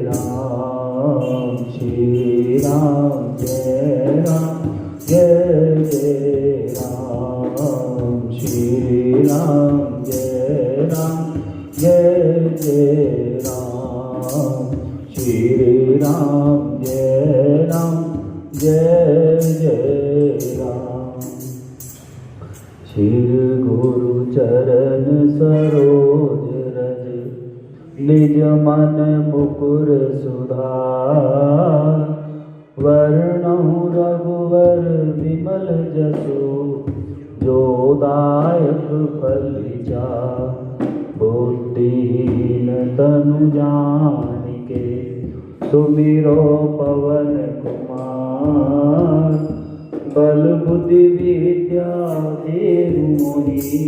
राम श्री राम जय जय राम श्री राम जय जय राम श्री राम जय जय राम। श्री गुरु चरण सरोज रज निज मन मुकुर सुधार। वर्णहु रघुवर विमल जसु जो दायक फलिचार। बुद्धिहीन तनु जानिके सुमिरो पवन कुमार। बल बुद्धि विद्या देहु मोहि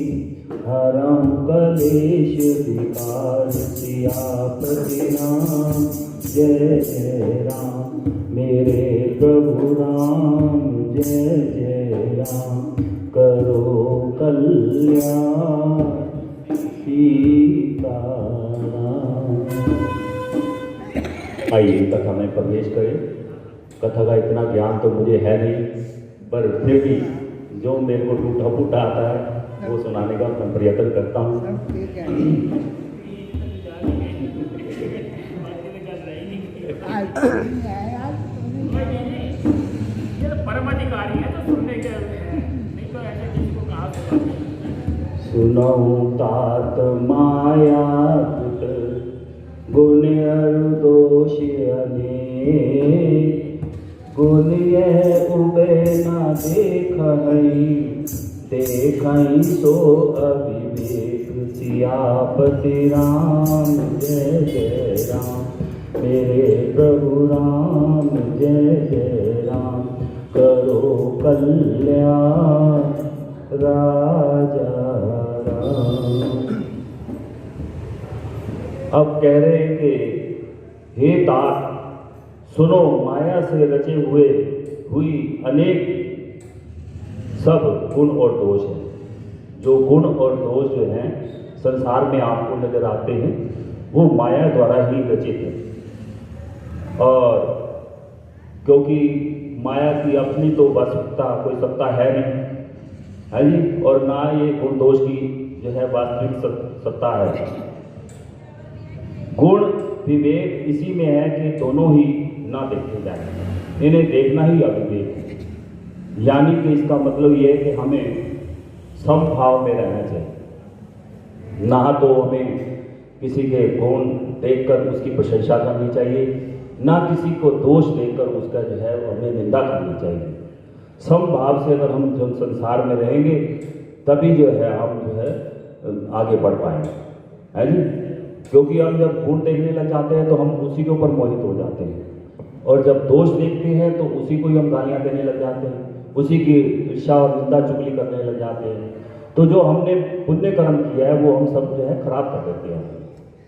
हरं कलेश विकार। सियापति राम जय जय राम मेरे प्रभु राम जय जय राम। करो कल्याण सीताराम। आइए कथा में प्रवेश करें। कथा का इतना ज्ञान तो मुझे है नहीं, पर फिर भी जो मेरे को टूटा फूटा आता है वो सुनाने का मैं प्रयत्न करता हूँ। परमाधिकारी है तो सुनने के, नहीं तो ऐसे किसी को कहा सुनऊ तात माया गुण अरु दोष अनेक। गुण यह उबे न देखई सो अविवेक। सियापति राम जय जय राम मेरे प्रभु राम जय जय राम। करो कल्याण राजा राम। अब कह रहे हैं कि हे तात सुनो, माया से रचे हुई अनेक सब गुण और दोष हैं। जो गुण और दोष जो हैं संसार में आपको नजर आते हैं वो माया द्वारा ही रचित हैं। और क्योंकि माया की अपनी तो वास्तविकता कोई सत्ता है नहीं, है जी, और ना ये गुण दोष की जो है वास्तविक सत्ता है। गुण विवेक इसी में है कि दोनों ही ना देखे जाए, इन्हें देखना ही अविवेक है। यानी कि इसका मतलब ये है कि हमें समभाव में रहना चाहिए। ना तो हमें किसी के गुण देखकर उसकी प्रशंसा करनी चाहिए, ना किसी को दोष देखकर उसका जो है हमें निंदा करनी चाहिए। समभाव से अगर हम जो संसार में रहेंगे तभी जो है हम जो है आगे बढ़ पाएंगे, है जी। क्योंकि हम जब गुण देखने लग जाते हैं तो हम उसी के ऊपर मोहित हो जाते हैं, और जब दोष देखते हैं तो उसी को ही हम गालियाँ देने लग जाते हैं, उसी की ईर्ष्या और निंदा चुगली करने लग जाते हैं। तो जो हमने पुण्य कर्म किया है वो हम सब जो है खराब कर देते हैं।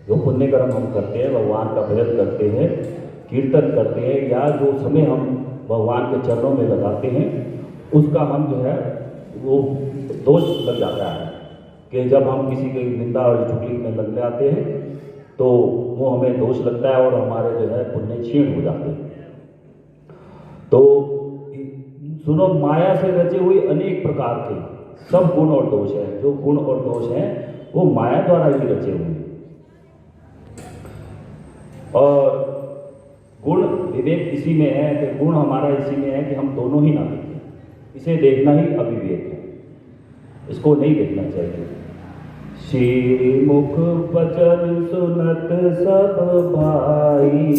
जो पुण्य कर्म हम करते हैं, भगवान का भजन करते हैं, कीर्तन करते हैं, या जो समय हम भगवान के चरणों में लगाते हैं उसका हम जो है वो दोष लग जाता है कि जब हम किसी की निंदा और चुगली में लग जाते हैं तो वो हमें दोष लगता है और हमारे जो है पुण्य क्षीण हो जाते हैं। तो सुनो, माया से रचे हुए अनेक प्रकार के सब गुण और दोष हैं। जो गुण और दोष हैं वो माया द्वारा ही रचे हुए हैं। और गुण विवेक इसी में है कि गुण हमारा इसी में है कि हम दोनों ही ना देखें। इसे देखना ही अविवेक है, इसको नहीं देखना चाहिए। श्री मुख वचन सुनत सब भाई।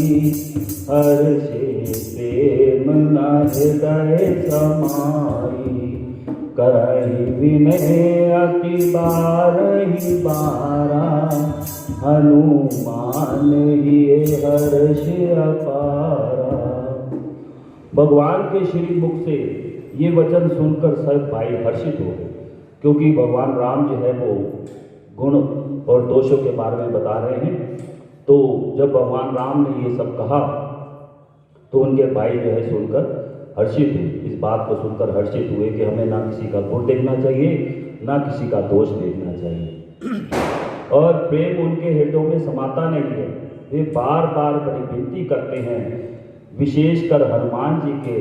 हर्षे प्रेम न हृदय समाई। करहि विनय अति बारहि बारा। हनुमान ये हर्ष अपारा। भगवान के श्री मुख से ये वचन सुनकर सब भाई हर्षित हो गए, क्योंकि भगवान राम जो है वो गुण और दोषों के बारे में बता रहे हैं। तो जब भगवान राम ने ये सब कहा तो उनके भाई जो है सुनकर हर्षित हुए। इस बात को सुनकर हर्षित हुए कि हमें ना किसी का गुण देखना चाहिए ना किसी का दोष देखना चाहिए। और प्रेम उनके हृदयों में समाता नहीं है, वे बार बार बड़ी विनती करते हैं। विशेषकर हनुमान जी के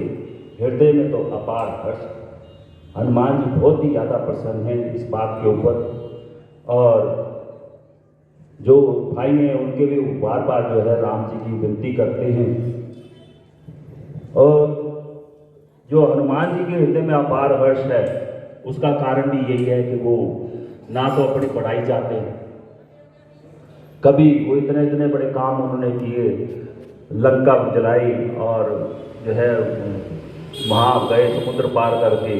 हृदय में तो अपार हर्ष। हनुमान जी बहुत ही ज़्यादा प्रसन्न हैं इस बात के ऊपर, और जो भाई हैं उनके भी बार बार जो है राम जी की विनती करते हैं। और जो हनुमान जी के हृदय में अपार हर्ष है उसका कारण भी यही है कि वो ना तो अपनी पढ़ाई चाहते हैं, कभी वो इतने बड़े काम उन्होंने किए, लंका जलाई और जो है वहाँ गए समुद्र पार करके,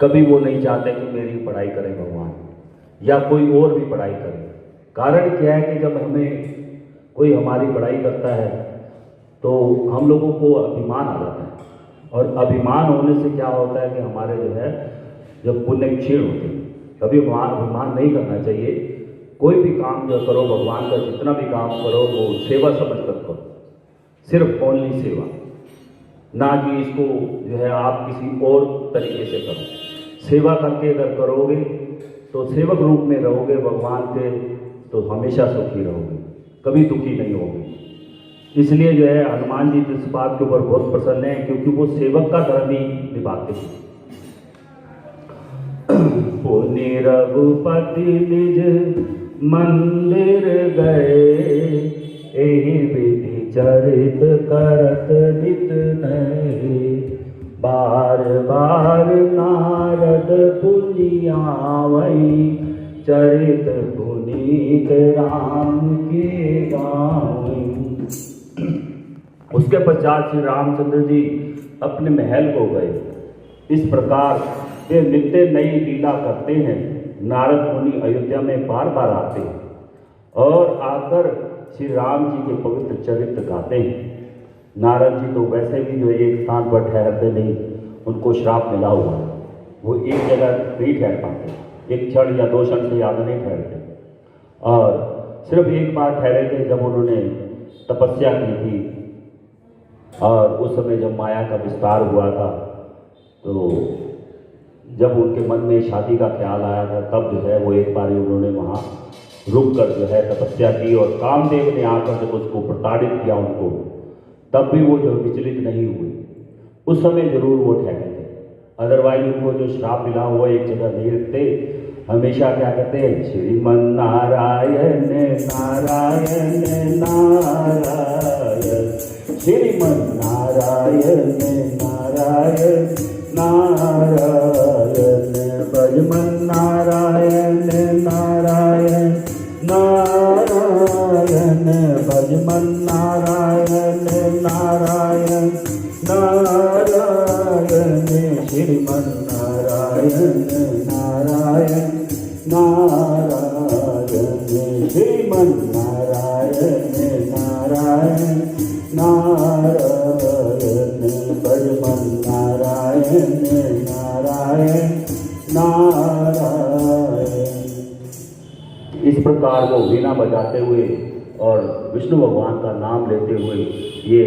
कभी वो नहीं चाहते कि मेरी पढ़ाई करें भगवान या कोई और भी पढ़ाई करे। कारण क्या है कि जब हमें कोई हमारी पढ़ाई करता है तो हम लोगों को अभिमान आ जाता है, और अभिमान होने से क्या होता है कि हमारे जो है जब पुण्य क्षीण होते हैं। कभी अभिमान नहीं करना चाहिए। कोई भी काम जो करो भगवान का, जितना भी काम करो वो सेवा समझ कर करो, सिर्फ ओनली सेवा, ना कि इसको जो है आप किसी और तरीके से करो। सेवा करके अगर करोगे तो सेवक रूप में रहोगे भगवान के, तो हमेशा सुखी रहोगे, कभी दुखी नहीं होगे। इसलिए जो है हनुमान जी इस बात के ऊपर बहुत प्रसन्न हैं, क्योंकि वो सेवक का धर्म ही निभाते हैं। पुनि रघुपति निज मंदिर गए, एहि विधि चरित करत नित नये। बार बार नारद पुनि आवै, चरित पुनीत राम के गावै। उसके पश्चात श्री रामचंद्र जी अपने महल को गए। इस प्रकार वे नित्य नई लीला करते हैं। नारद मुनि अयोध्या में बार बार आते हैं और आकर श्री राम जी के पवित्र चरित्र गाते हैं। नारद जी तो वैसे भी जो एक स्थान पर ठहरते नहीं, उनको श्राप मिला हुआ है, वो एक जगह नहीं ठहर पाते, एक क्षण या 2 क्षण से ज़्यादा नहीं ठहरते। और सिर्फ एक बार ठहरे थे जब उन्होंने तपस्या की थी, और उस समय जब माया का विस्तार हुआ था, तो जब उनके मन में शादी का ख्याल आया था, तब जो है वो एक बार उन्होंने वहाँ रुक कर जो है तपस्या की, और कामदेव ने आकर जब उसको प्रताड़ित किया उनको, तब भी वो जो विचलित नहीं हुए। उस समय जरूर वो ठहरे थे, अदरवाइज उनको जो श्राप मिला हुआ एक जगह नहीं रखते, हमेशा क्या कहते हैं, श्रीमन नारायण नारायण नारायण, श्रीमन नारायण नारायण नारायण, भजमन नारायण नारायण नारायण, भजमन नारायण नारायण नारायण, श्रीमन नारायण नारायण नारायण, श्रीमन नारायण नारायण नारायण, भजमन नारायण नारायण नारायण। इस प्रकार वो वीणा बजाते हुए और विष्णु भगवान का नाम लेते हुए ये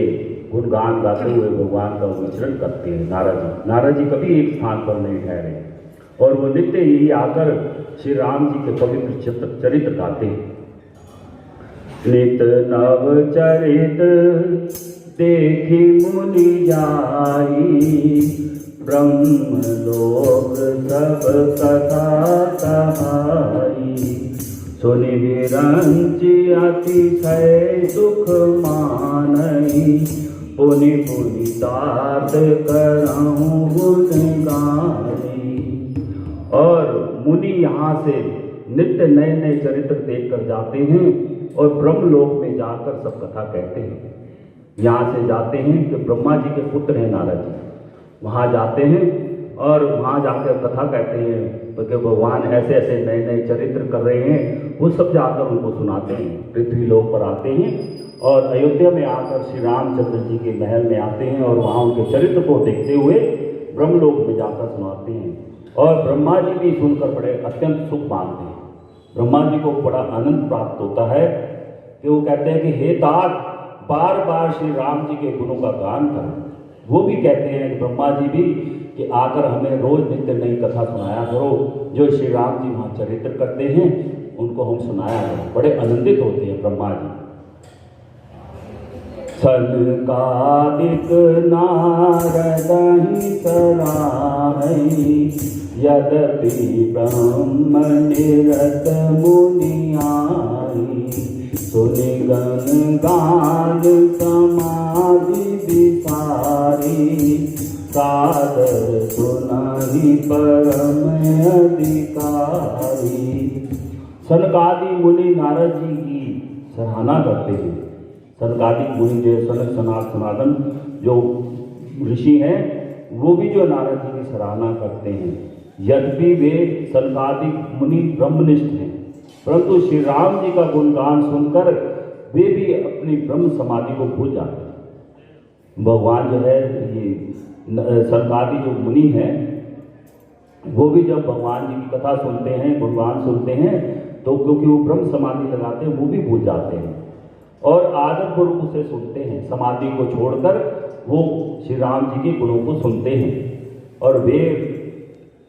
गुणगान गाते हुए भगवान का विचरण करते हैं नारद जी। नारद जी कभी एक स्थान पर नहीं ठहरे, और वो नित्य ही आकर श्री राम जी के पवित्र चरित्र गाते हैं। नित नव चरित देखी मुनि जाई, ब्रह्मलोक सब कथा कहाई। सुनि विरंचि अतिशय दुख मानई, पुनि पुनि तात करऊं गुण गाई। और मुनि यहाँ से नित्य नए नए चरित्र देखकर जाते हैं और ब्रह्मलोक में जाकर सब कथा कहते हैं। यहाँ से जाते हैं कि ब्रह्मा जी के पुत्र हैं नारद जी, वहाँ जाते हैं और वहाँ जाकर कथा कहते हैं, तो कि भगवान ऐसे ऐसे नए नए चरित्र कर रहे हैं, वो सब जाकर उनको सुनाते हैं। पृथ्वी लोक पर आते हैं और अयोध्या में आकर श्री रामचंद्र जी के महल में आते हैं, और वहाँ उनके चरित्र को देखते हुए ब्रह्मलोक में जाकर सुनाते हैं। और ब्रह्मा जी भी सुनकर बड़े अत्यंत सुख पाते हैं। ब्रह्मा जी को बड़ा आनंद प्राप्त होता है कि वो कहते हैं कि हे तात, बार बार श्री राम जी के गुणों का गान करें। वो भी कहते हैं कि ब्रह्मा जी भी कि आकर हमें रोज नित्य नई कथा सुनाया करो, जो श्री राम जी वहाँ चरित्र करते हैं उनको हम सुनाया करो। बड़े आनंदित होते हैं ब्रह्मा जी। सनकादिक नारदहि सराहै यद्यपि ब्रह्म निरत मुनियाई सुनि गण गान समाधि विसारी सादर सुनाहि परम अधिकारी। सनकादि मुनि नारद जी की सराहना करते हैं। सनकादिक मुनि जो सनक सनातन जो ऋषि हैं वो भी जो नारद जी की सराहना करते हैं। यद्यपि वे सनकादिक मुनि ब्रह्मनिष्ठ हैं, परंतु श्री राम जी का गुणगान सुनकर वे भी अपनी ब्रह्म समाधि को भूल जाते हैं। भगवान जो है ये सनकादि जो मुनि हैं वो भी जब भगवान जी की कथा सुनते हैं, गुणगान सुनते हैं, तो क्योंकि वो ब्रह्म समाधि लगाते हैं वो भी भूल जाते हैं और आदरपूर्वक उसे सुनते हैं। समाधि को छोड़कर वो श्री राम जी के गुणों को सुनते हैं और वे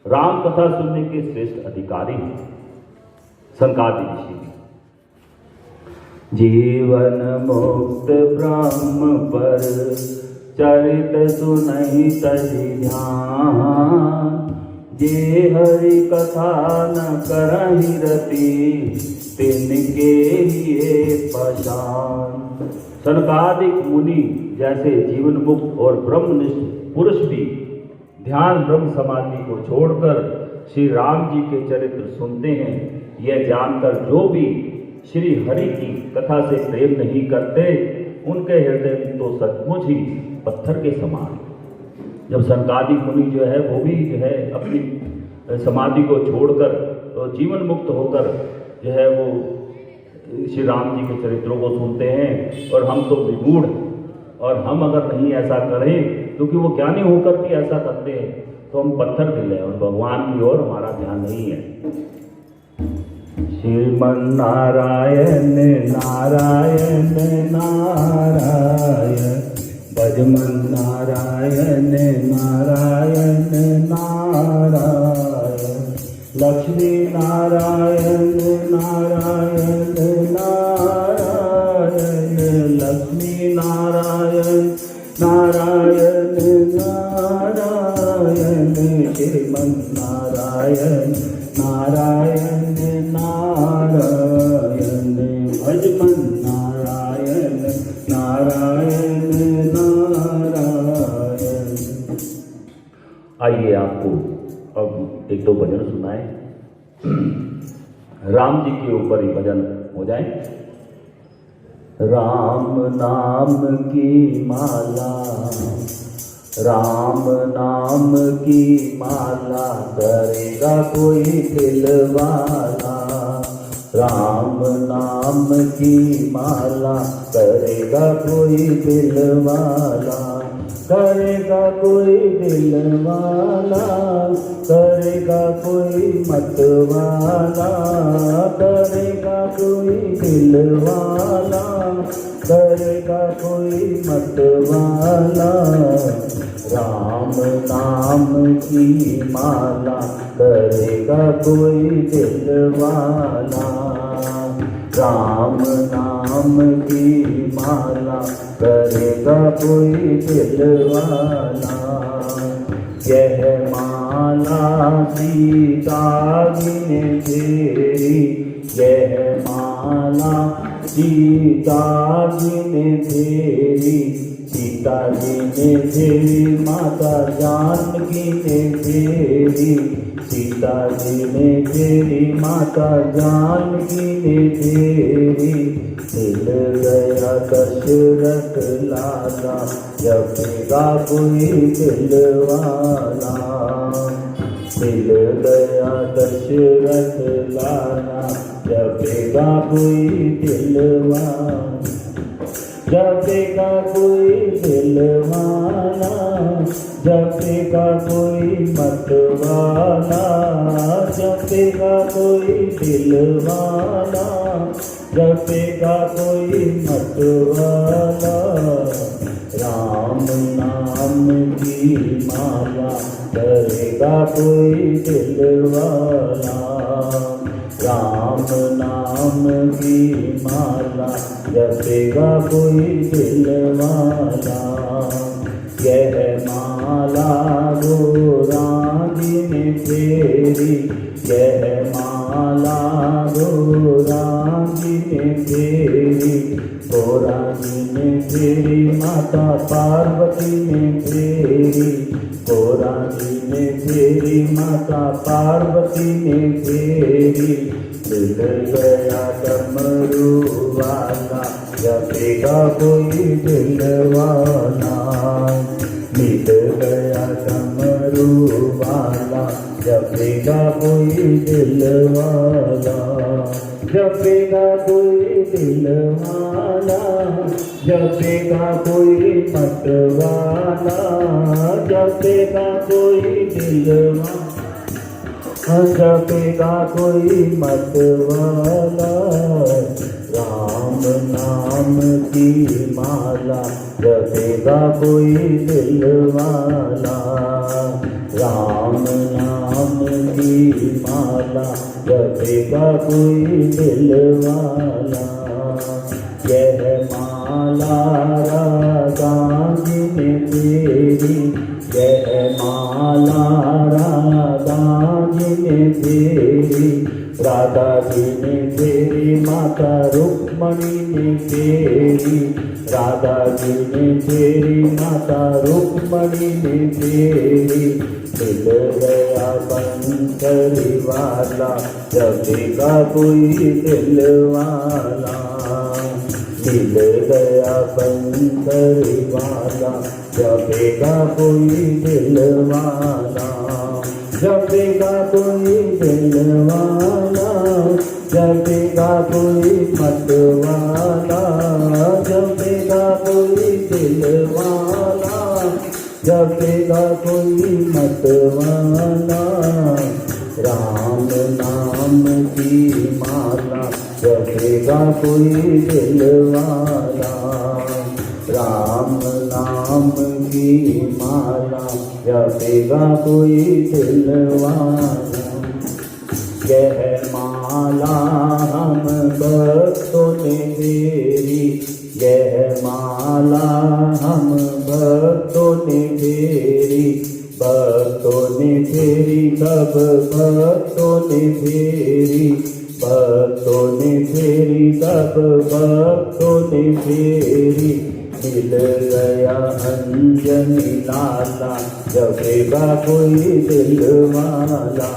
राम कथा सुनने के श्रेष्ठ अधिकारी हैं सनकादि ऋषि। जीवन मुक्त ब्रह्म पर चरित सुनहि तजि ध्यान जे हरि कथा न करहि रति तिनके लिए पहचान। सनकादिक मुनि जैसे जीवन मुक्त और ब्रह्मनिष्ठ पुरुष भी ध्यान ब्रह्म समाधि को छोड़कर श्री राम जी के चरित्र सुनते हैं। यह जानकर जो भी श्री हरि की कथा से प्रेम नहीं करते उनके हृदय तो सचमुच ही पत्थर के समान। जब सनकादिक मुनि जो है वो भी जो है अपनी समाधि को छोड़कर तो जीवन मुक्त होकर जो है वो श्री राम जी के चरित्रों को सुनते हैं और हम तो विमूढ़ और हम अगर नहीं ऐसा करें क्योंकि वो ज्ञानी होकर भी ऐसा करते हैं तो हम पत्थर दिल हैं और भगवान की ओर हमारा ध्यान नहीं है। श्रीमन नारायण नारायण नारायण भजमन नारायण नारायण नारायण लक्ष्मी नारायण नारायण नारायण लक्ष्मी नारायण नारायण नारायण श्रीमन नारायण नारायण नारायण भजमन नारायण नारायण नारायण। आइए आपको अब एक दो भजन सुनाए। राम जी के ऊपर ही भजन हो जाए। राम नाम की माला राम नाम की माला करेगा कोई दिलवाला। राम नाम की माला करेगा कोई दिलवाला। करेगा कोई दिलवाला करेगा कोई मतवाला। करेगा कोई दिलवाला करेगा कोई मतवाला। राम नाम की माला करेगा कोई दिलवाला। राम नाम की माला करेगा कोई दिलवाला। यह माला सीता जी ने फेरी। यह माला सीता जी ने फेरी। सीता जी ने फेरी माता जानकी ने फेरी। सीता जी ने फेरी माता जानकी ने फेरी। मिल गया दशरथ लाला जपेगा कोई दिलवाला। मिल गया दशरथ लाला जपेगा कोई दिलवाला। जपेगा कोई दिलवाला जपेगा कोई मतवाला। जपेगा कोई दिलवाला जपेगा कोई मतवाला। राम नाम की माला करेगा कोई दिलवाला। राम नाम की माला माला जपेगा कोई दिल वाला। यह माला गोराजी ने फेरी, यह माला गोराजी ने फेरी, गोराजी ने फेरी माता पार्वती ने फेरी, गोराजी ने फेरी माता पार्वती ने फेरी। मिल गया डमरू वाला जपेगा कोई दिल वाला, मिल गया डमरू वाला जपेगा कोई दिल वाला, जपेगा कोई दिल वाला, जपेगा कोई मत वाला, जपेगा कोई दिल वाला, जपेगा कोई मत वाला। राम नाम की माला जपेगा कोई दिल वाला, राम नाम की माला जपेगा कोई दिल वाला। यह माला राधा जी ने फेरी, यह माला राधा जी ने फेरी, राधा जी ने फेरी माता रुक्मणी ने फेरी, राधा जी ने फेरी माता रुक्मणी ने फेरी। मिल गया बंसरी वाला जपेगा कोई दिल वाला, मिल गया बंसरी वाला जपेगा कोई दिल वाला, जपेगा कोई दिल वाला, जपेगा कोई मत वाला, जपेगा कोई दिल वाला, जपेगा कोई मत वाला। राम नाम की माला जपेगा कोई दिल वाला, राम नाम की माला जपेगा कोई दिल वाला। यह माला हम भक्तों ने फेरी, यह माला हम भक्तों ने फेरी, भक्तों ने फेरी सब भक्तों ने फेरी, भक्तों ने फेरी सब भक्तों ने फेरी। मिल गया अंजनी लाला जपेगा कोई दिल वाला,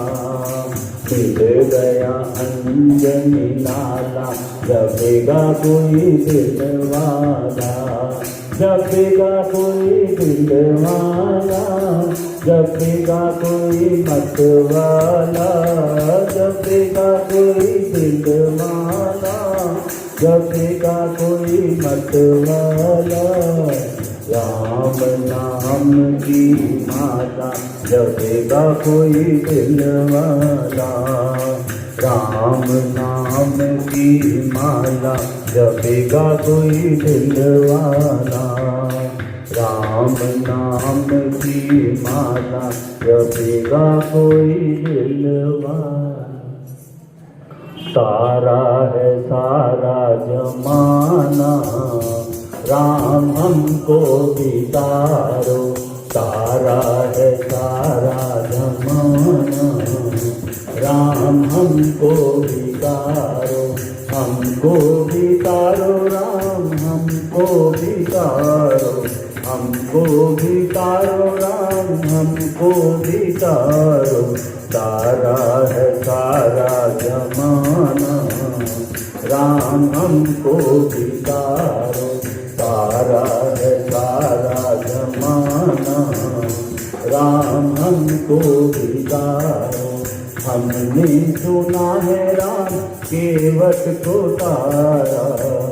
मिल गया अंजनी लाला जपेगा कोई दिल वाला, जपेगा कोई दिल वाला, जपेगा कोई मत वाला, जपेगा कोई दिल वाला, जपेगा कोई मत वाला। राम नाम की माला जपेगा कोई दिल वाला, राम नाम की माला जपेगा कोई दिल वाला, राम नाम की माला जपेगा कोई दिल वाला। सारा है सारा जमाना राम हमको बितारो, सारा है सारा जमाना राम हमको बितारो, हमको बितारो राम हमको बितारो, हमको बितारो राम हमको बितारो। सारा है सारा जमाना राम हमको बितारो, सारा है सारा जमाना राम हमको बितारो। हमने सुना है राम केवट को तारा,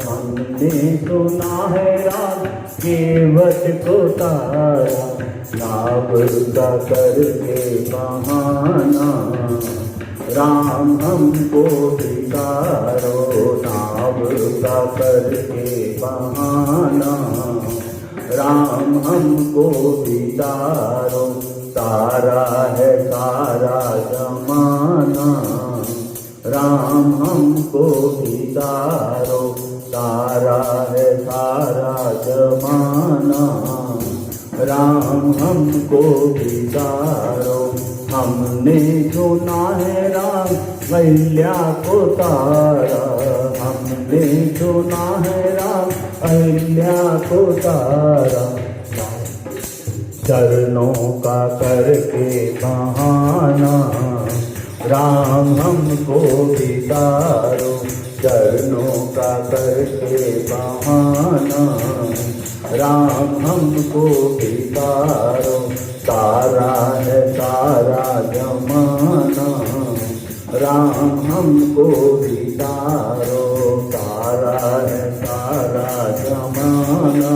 हमने सुना है राम केवट को तारा, नाव का करके बहाना राम हमको बितारो, नाव का करके बहाना राम हमको बितारो। सारा है सारा जमाना राम हमको बितारो, तारा है सारा जमाना, राम हमको भी तारो। हमने सुना है राम अहिल्या को तारा, हमने सुना है राम अहिल्या को तारा। चरणों का करके बहाना, राम हमको भी तारो। चरणों का करके बहाना, राम हमको भी तारो। तारा है सारा जमाना, राम हमको भी तारो। तारा है सारा जमाना,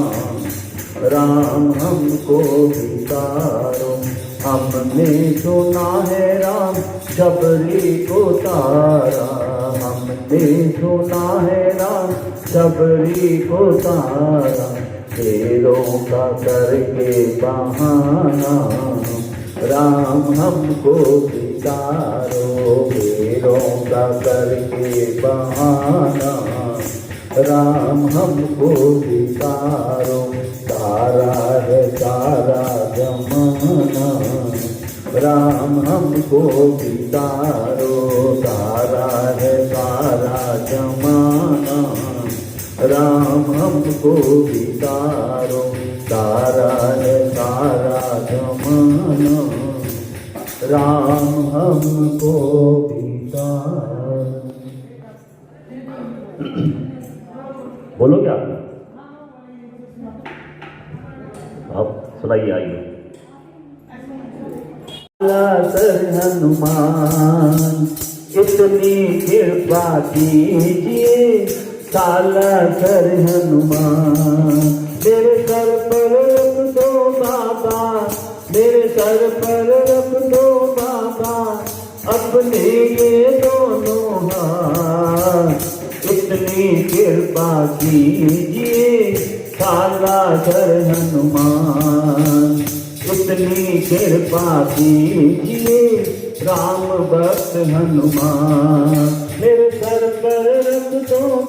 राम हमको भी तारो। हमने सुना है राम शबरी को तारा, हमने सुना है राम शबरी को तारा। शेरों का करके बहाना, राम हमको भी तारो। शेरों का करके बहाना, राम हमको भी तारो। तारा है सारा जमाना, राम हमको भी तारो। तारा है सारा जमाना, राम हमको भी तारो। तारा है सारा जमाना, राम हमको भी तारो। बोलो क्या आप सुनाइए, आइए। सर हनुमान इतनी कृपा कीजिए, साला सर हनुमान। मेरे सर पर रख दो बाबा, मेरे सर पर रख दो बाबा, अपने ये दोनों हाथ। इतनी कृपा कीजिए, साला सर हनुमान। इतनी कृपा कीजिए, राम भक्त हनुमान। मेरे सर पर रख दो